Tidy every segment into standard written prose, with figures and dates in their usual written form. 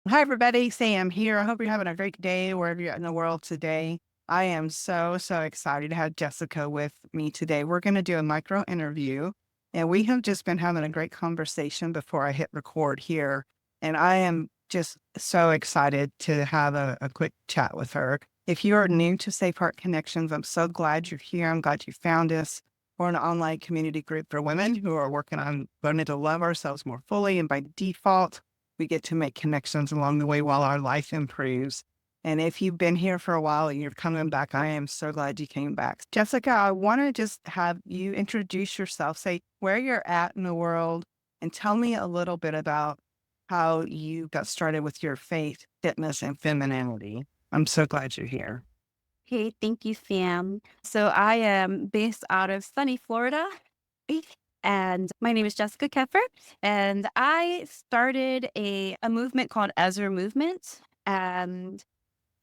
Hi, everybody. Sam here. I hope you're having a great day wherever you're at in the world today. I am so excited to have Jessica with me today. We're going to do a micro interview, and we have just been having a great conversation before I hit record here. And I am just so excited to have a quick chat with her. If you are new to Safe Heart Connections, I'm so glad you're here. I'm glad you found us. We're an online community group for women who are working on learning to love ourselves more fully. And by default, we get to make connections along the way while our life improves. And if you've been here for a while and you're coming back, I am so glad you came back. Jessica, I want to just have you introduce yourself, say where you're at in the world, and tell me a little bit about how you got started with your faith, fitness, and femininity. I'm so glad you're here. Hey, thank you, Sam. So I am based out of sunny Florida, and my name is Jessica Keffer, and I started a movement called Ezer Movement. And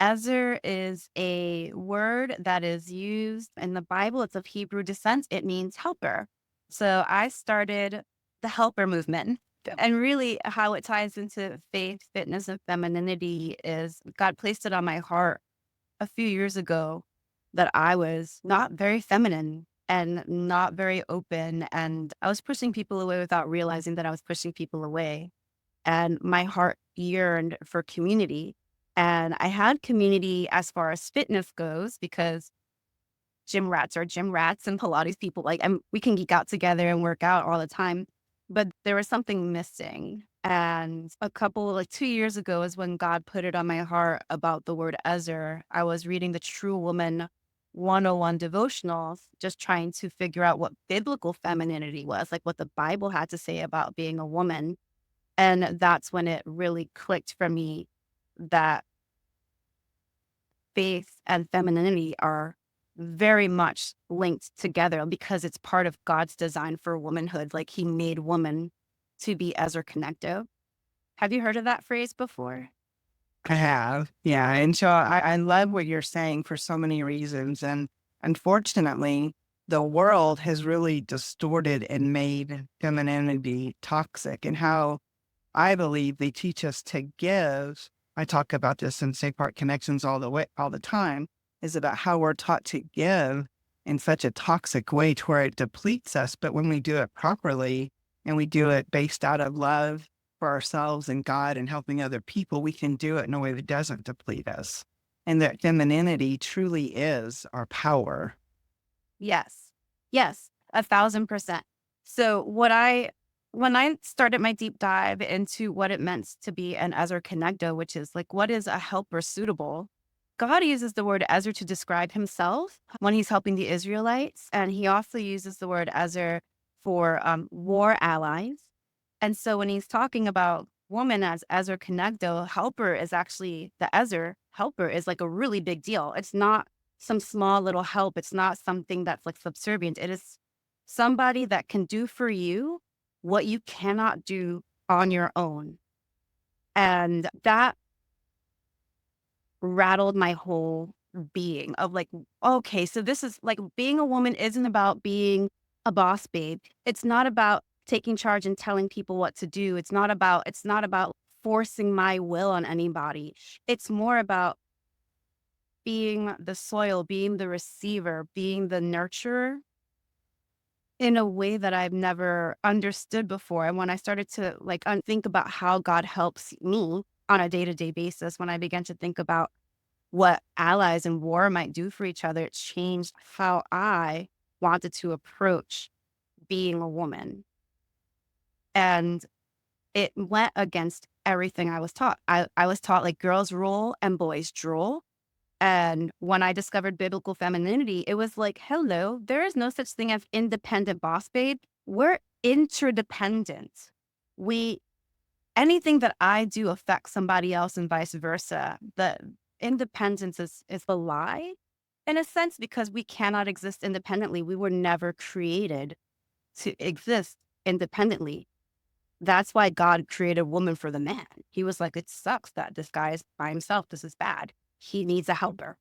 Ezer is a word that is used in the Bible. It's of Hebrew descent. It means helper. So I started the helper movement. And really, how it ties into faith, fitness, and femininity is God placed it on my heart a few years ago that I was not very feminine and not very open. And I was pushing people away without realizing that I was pushing people away. And my heart yearned for community. And I had community as far as fitness goes because gym rats are gym rats and Pilates people we can geek out together and work out all the time. But there was something missing. And a couple, like 2 years ago, is when God put it on my heart about the word Ezer. I was reading the True Woman 101 devotionals, just trying to figure out what biblical femininity was, like what the Bible had to say about being a woman. And that's when it really clicked for me that faith and femininity are very much linked together because it's part of God's design for womanhood. Like he made woman to be Ezer connective. Have you heard of that phrase before? I have. Yeah. And so I love what you're saying for so many reasons. And unfortunately, the world has really distorted and made femininity toxic, and how I believe they teach us to give. I talk about this in Safe Heart Connections all the time, is about how we're taught to give in such a toxic way to where it depletes us. But when we do it properly and we do it based out of love for ourselves and God and helping other people, we can do it in a way that doesn't deplete us. And that femininity truly is our power. Yes. Yes, 1,000%. So when I started my deep dive into what it meant to be an Ezer Kenegdo, which is like what is a helper suitable, God uses the word Ezer to describe himself when he's helping the Israelites. And he also uses the word Ezer for war allies. And so when he's talking about woman as Ezer Kenegdo, helper is actually the Ezer helper is like a really big deal. It's not some small little help. It's not something that's like subservient. It is somebody that can do for you what you cannot do on your own. And that rattled my whole being of like, okay, so this is like being a woman isn't about being a boss babe. It's not about taking charge and telling people what to do. It's not about forcing my will on anybody. It's more about being the soil, being the receiver, being the nurturer in a way that I've never understood before. And when I started to think about how God helps me on a day-to-day basis, when I began to think about what allies in war might do for each other, it changed how I wanted to approach being a woman. And it went against everything I was taught. I was taught like girls rule and boys drool. And when I discovered biblical femininity, it was like, hello, there is no such thing as independent boss babe. We're interdependent. We Anything that I do affects somebody else and vice versa. The independence is a lie in a sense because we cannot exist independently. We were never created to exist independently. That's why God created woman for the man. He was like, it sucks that this guy is by himself. This is bad. He needs a helper.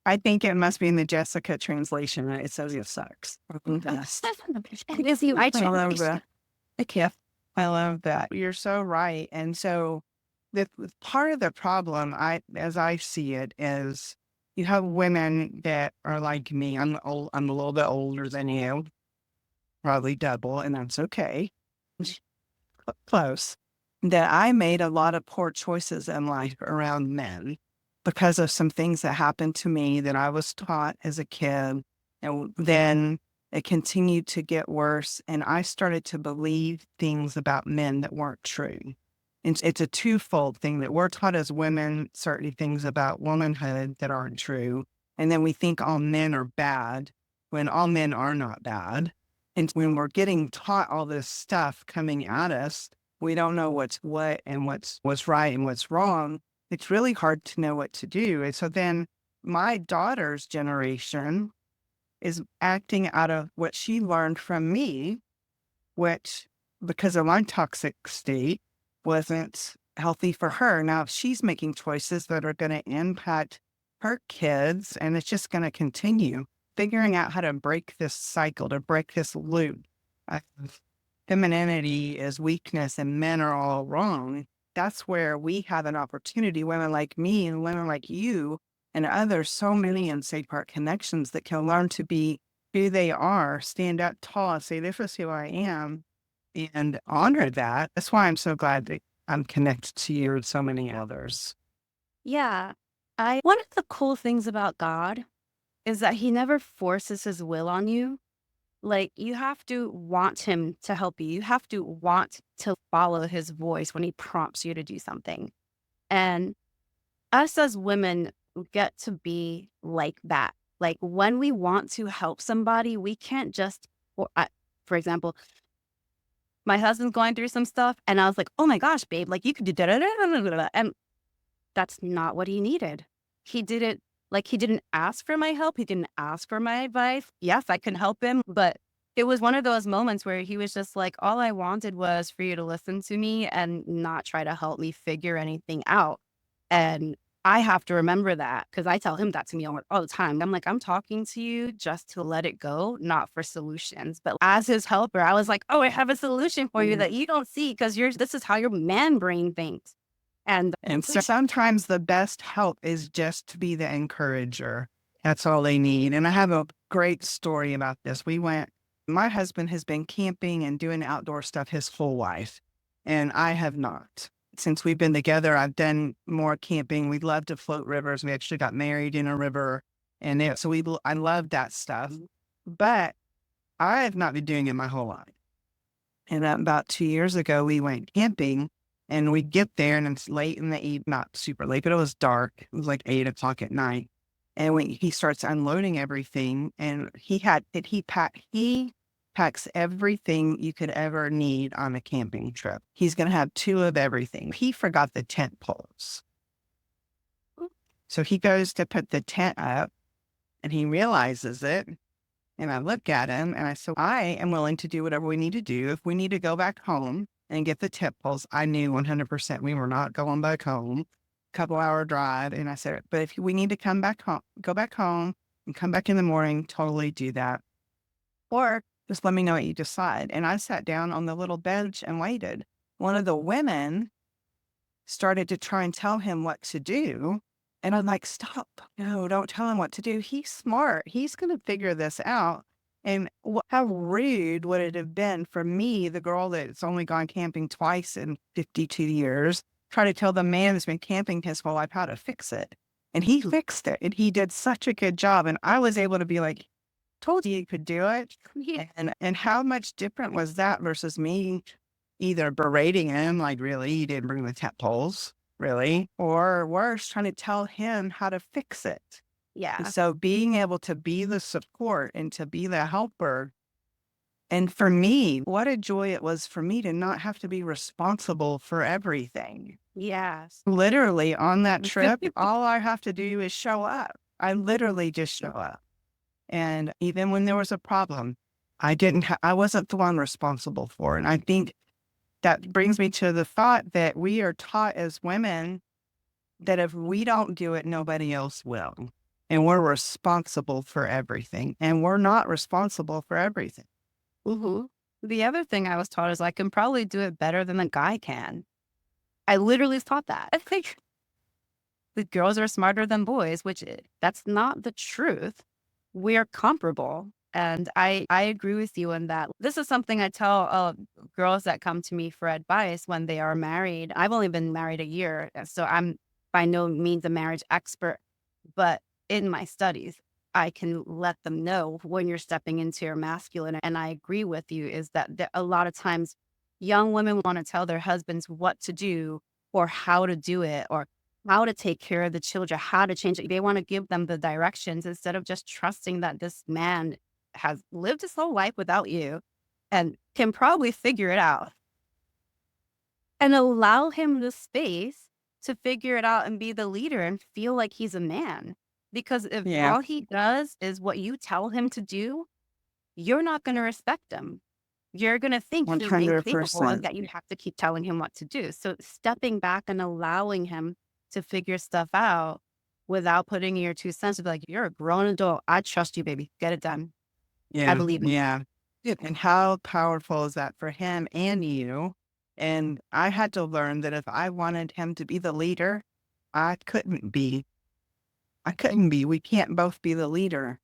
I think it must be in the Jessica translation. It says it sucks. Yes. It is you. I All over translation. the gift. I love that. You're so right. And so the part of the problem, as I see it, is you have women that are like me. I'm a little bit older than you, probably double, and that's okay. Close. That I made a lot of poor choices in life around men because of some things that happened to me that I was taught as a kid. And then it continued to get worse. And I started to believe things about men that weren't true. And it's a twofold thing that we're taught as women certain things about womanhood that aren't true. And then we think all men are bad when all men are not bad. And when we're getting taught all this stuff coming at us, we don't know what's what and what's right and what's wrong. It's really hard to know what to do. And so then my daughter's generation is acting out of what she learned from me, which because of my toxic state wasn't healthy for her. Now she's making choices that are going to impact her kids, and it's just going to continue figuring out how to break this cycle, to break this loop of femininity is weakness and men are all wrong. That's where we have an opportunity, women like me and women like you and others, so many in Safe Park Connections that can learn to be who they are, stand up tall and say, this is who I am, and honor that. That's why I'm so glad that I'm connected to you and so many others. Yeah. I One of the cool things about God is that he never forces his will on you. Like, you have to want him to help you. You have to want to follow his voice when he prompts you to do something. And us as women get to be like that. Like, when we want to help somebody, we can't just, for example, my husband's going through some stuff, and I was like, oh my gosh, babe, like you could do da da da da da da. And that's not what he needed. He didn't he didn't ask for my help. He didn't ask for my advice. Yes, I can help him, but it was one of those moments where he was just like, all I wanted was for you to listen to me and not try to help me figure anything out. And I have to remember that because I tell him that to me all the time. I'm like, I'm talking to you just to let it go, not for solutions. But as his helper, I was like, oh, I have a solution for you that you don't see because this is how your man brain thinks. And And so sometimes the best help is just to be the encourager. That's all they need. And I have a great story about this. My husband has been camping and doing outdoor stuff his whole life, and I have not. Since we've been together, I've done more camping. We love to float rivers. We actually got married in a river. I love that stuff. But I have not been doing it my whole life. And about 2 years ago, we went camping and we get there and it's late in the evening, not super late, but it was dark. It was like 8 o'clock at night. And when he starts unloading everything and he packs everything you could ever need on a camping trip. He's going to have two of everything. He forgot the tent poles. So he goes to put the tent up and he realizes it. And I look at him and I said, I am willing to do whatever we need to do. If we need to go back home and get the tip poles, I knew 100% we were not going back home, couple-hour drive. And I said, but if we need to come back home, go back home and come back in the morning, totally do that. Or just let me know what you decide. And I sat down on the little bench and waited. One of the women started to try and tell him what to do. And I'm like, stop. No, don't tell him what to do. He's smart. He's going to figure this out. And how rude would it have been for me, the girl that's only gone camping twice in 52 years, try to tell the man that's been camping his whole life how to fix it. And he fixed it. And he did such a good job. And I was able to be like, told you could do it. yeah. And how much different was that versus me either berating him, like, really, you didn't bring the tent poles, really, or worse, trying to tell him how to fix it. And Yeah. so being able to be the support and to be the helper. And for me, what a joy it was for me to not have to be responsible for everything. Yes. Literally on that trip, all I have to do is show up. I literally just show up. And even when there was a problem, I wasn't the one responsible for it. And I think that brings me to the thought that we are taught as women that if we don't do it, nobody else will. And we're responsible for everything. And we're not responsible for everything. Mhm. The other thing I was taught is I can probably do it better than a guy can. I literally was taught that. I think the girls are smarter than boys, which that's not the truth. We're comparable. And I agree with you in that. This is something I tell girls that come to me for advice when they are married. I've only been married a year, so I'm by no means a marriage expert, but in my studies, I can let them know when you're stepping into your masculine. And I agree with you is that a lot of times young women want to tell their husbands what to do or how to do it or how to take care of the children, how to change it. They want to give them the directions instead of just trusting that this man has lived his whole life without you and can probably figure it out and allow him the space to figure it out and be the leader and feel like he's a man. Because if Yeah, all he does is what you tell him to do, you're not going to respect him. You're going to think he's incapable and 100%. that you have to keep telling him what to do. So stepping back and allowing him to figure stuff out without putting your 2 cents of like, you're a grown adult. I trust you, baby. Get it done. I Yeah, believe in you. yeah. Yeah, and how powerful is that for him and you? And I had to learn that if I wanted him to be the leader, I couldn't be. I couldn't be. We can't both be the leader.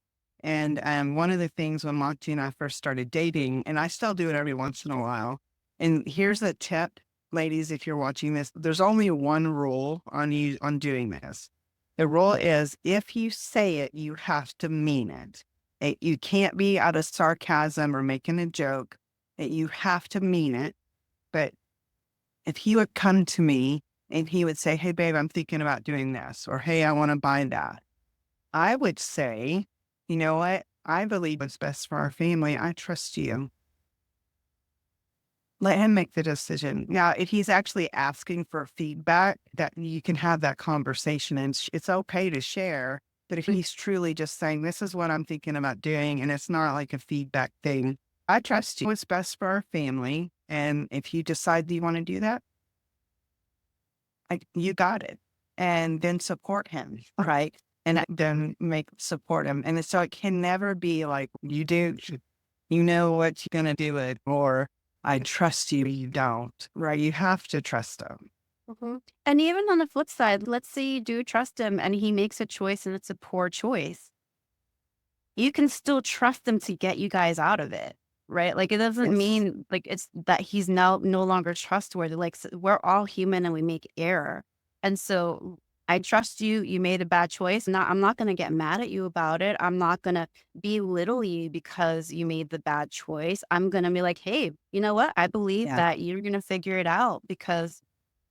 And one of the things when Monty and I first started dating, and I still do it every once in a while. And here's a tip, ladies, if you're watching this, there's only one rule on you on doing this. The rule is if you say it, you have to mean it. You can't be out of sarcasm or making a joke. You have to mean it. But if he would come to me and he would say, "Hey, babe, I'm thinking about doing this," or "Hey, I want to buy that," I would say, "You know what? I believe what's best for our family. I trust you. Let him make the decision." Now, if he's actually asking for feedback, that you can have that conversation and it's okay to share. But if he's truly just saying, "This is what I'm thinking about doing," and it's not like a feedback thing, I trust you. What's best for our family. And if you decide that you want to do that, you got it. And then support him, right? And then make support him. And so it can never be like, you do, you know what you're going to do it, or I trust you, you don't, right? You have to trust him. Mhm. And even on the flip side, let's say you do trust him and he makes a choice and it's a poor choice. You can still trust him to get you guys out of it, right? Like it doesn't Yes. mean like it's that he's now no longer trustworthy. Like we're all human and we make error. And so I trust you. You made a bad choice. I'm not going to get mad at you about it. I'm not going to belittle you because you made the bad choice. I'm going to be like, hey, you know what? I believe Yeah. that you're going to figure it out because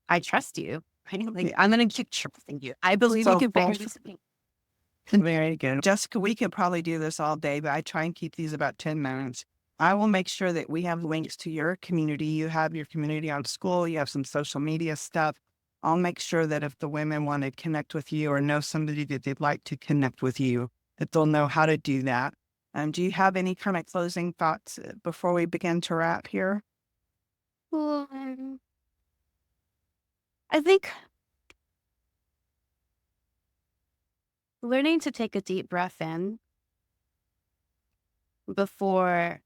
I trust you. Right? Like Yeah. I'm going to keep trusting you. I believe you So can figure both. this thing. Very good. Jessica, we could probably do this all day, but I try and keep these about 10 minutes. I will make sure that we have links to your community. You have your community on school, you have some social media stuff. I'll make sure that if the women want to connect with you or know somebody that they'd like to connect with you, that they'll know how to do that. Do you have any kind of closing thoughts before we begin to wrap here? Well, I think learning to take a deep breath in before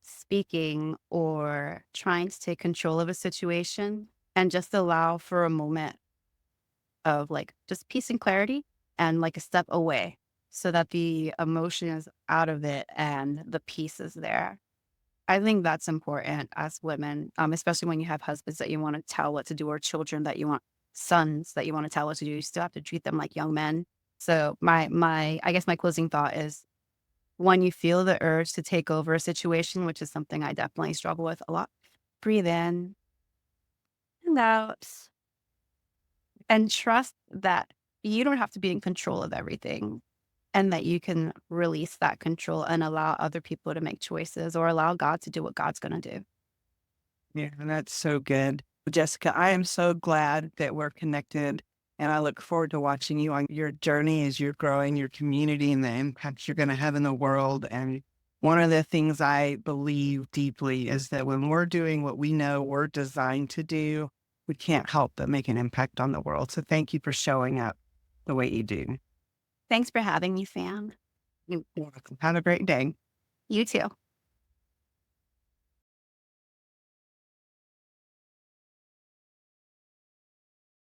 speaking or trying to take control of a situation and just allow for a moment of like just peace and clarity and like a step away so that the emotion is out of it and the peace is there. I think that's important as women, especially when you have husbands that you want to tell what to do or children that you want sons that you want to tell what to do. You still have to treat them like young men. So I guess my closing thought is when you feel the urge to take over a situation, which is something I definitely struggle with a lot, breathe in and out and trust that you don't have to be in control of everything and that you can release that control and allow other people to make choices or allow God to do what God's going to do. Yeah, and that's so good. Jessica, I am so glad that we're connected. And I look forward to watching you on your journey as you're growing your community and the impact you're going to have in the world. And one of the things I believe deeply is that when we're doing what we know we're designed to do, we can't help but make an impact on the world. So thank you for showing up the way you do. Thanks for having me, Sam. You're welcome. Have a great day. You too.